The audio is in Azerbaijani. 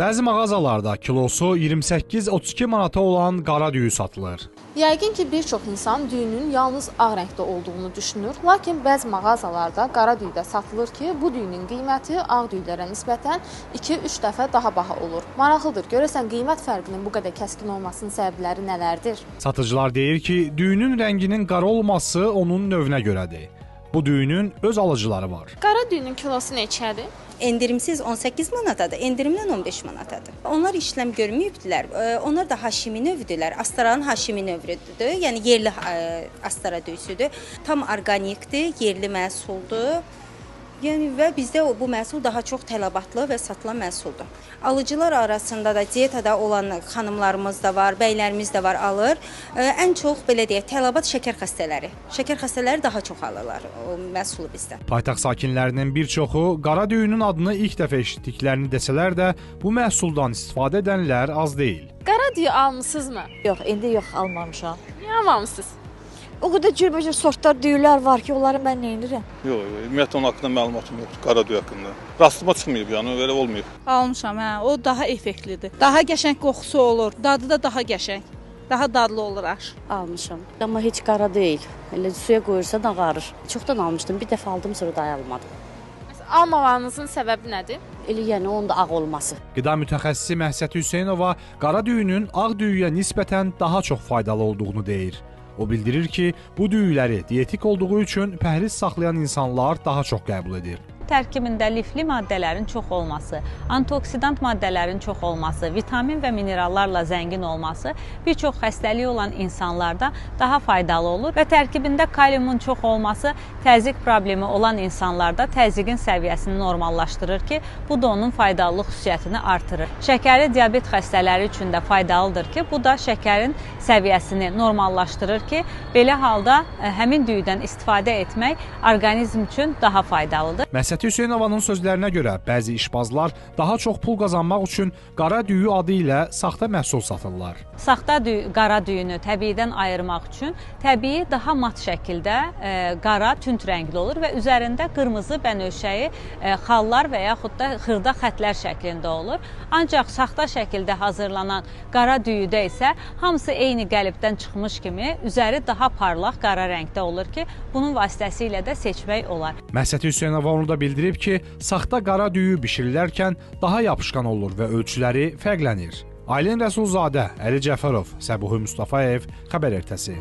Bəzi mağazalarda kilosu 28-32 manata olan qara düyü satılır. Yəqin ki, bir çox insan düyünün yalnız ağ rəngdə olduğunu düşünür. Lakin bəzi mağazalarda qara düyü də satılır ki, bu düyünün qiyməti ağ düyülərə nisbətən 2-3 dəfə daha baha olur. Maraqlıdır, görəsən qiymət fərqinin bu qədər kəskin olmasının səbəbləri nələrdir? Satıcılar deyir ki, düyünün rənginin qara olması onun növünə görədir. Bu düyünün öz alıcıları var. Qara düyünün kilosu neçədir? Endirimsiz 18 manatadır, endirimdən 15 manatadır. Onlar işləm görməyibdilər. Onlar da Haşimi növüdürlər. Astaranın Haşimi növüdür. Yəni yerli Astara düyüsüdür. Tam orqanikdir, yerli məhsuldur. Yəni və bizdə bu məhsul daha çox tələbatlı və satılan məhsuldur. Alıcılar arasında da dietada olan xanımlarımız da var, bəylərimiz də var, alır. Ən çox belə deyək, tələbat şəkər xəstələri. Şəkər xəstələri daha çox alırlar o məhsulu bizdə. Paytaxt sakinlərinin bir çoxu qara düyünün adını ilk dəfə eşitdiklərini desələr də, bu məhsuldan istifadə edənlər az deyil. Qara düyü almısınızmı? Yox, indi yox, almamışam. Niyə almamısınız? O qədər cürbəcür sortlar düyülər var ki, onları mən nə edirəm? Yox, ümumiyyətlə onun haqqında məlumatım yoxdur, qara düyü haqqında. Rastıma çıxmayıb, yəni belə olmayıb. Almışam, hə, o daha effektlidir. Daha qəşəng qoxusu olur, dadı da daha qəşəng. Daha dadlı olur aş. Almışam, amma heç qara deyil. Elə suya qoyursan ağarır. Çoxdan almışdım, bir dəfə aldım, sonra da almadım. Almamanızın səbəbi nədir? Elə yəni onun da ağ olması. Qida mütəxəssisi Məhsəti Hüseynova qara düyünün ağ düyüyə nisbətən daha çox faydalı olduğunu deyir. O bildirir ki, bu düyüləri dietik olduğu üçün pəhriz saxlayan insanlar daha çox qəbul edir. Tərkibində lifli maddələrin çox olması, antioksidant maddələrin çox olması, vitamin və minerallarla zəngin olması bir çox xəstəliyi olan insanlarda daha faydalı olur və tərkibində kaliumun çox olması təzyiq problemi olan insanlarda təzyiqin səviyyəsini normallaşdırır ki, bu da onun faydalılıq xüsusiyyətini artırır. Şəkərli diabet xəstələri üçün də faydalıdır ki, bu da şəkərin səviyyəsini normallaşdırır ki, belə halda həmin düyüdən istifadə etmək orqanizm üçün daha faydalıdır. Məhsəti Hüseynovanın sözlərinə görə bəzi işbazlar daha çox pul qazanmaq üçün qara düyü adı ilə saxta məhsul satırlar. Saxta qara düyünü təbiidən ayırmaq üçün təbii daha mat şəkildə qara tünd rəngli olur və üzərində qırmızı bənövşəyi xallar və yaxud da xırda xətlər şəklində olur. Ancaq saxta şəkildə hazırlanan qara düyüdə isə hamısı eyni qəlibdən çıxmış kimi üzəri daha parlaq qara rəngdə olur ki, bunun vasitəsilə də seçmək olar. Məhsəti Hüseynova onu da bildirib ki, saxta qara düyü bişirilərkən daha yapışqan olur və ölçüləri fərqlənir. Aylin Rəsulzadə, Əli Cəfərov, Səbuhi Mustafayev, Xəbər Ertəsi.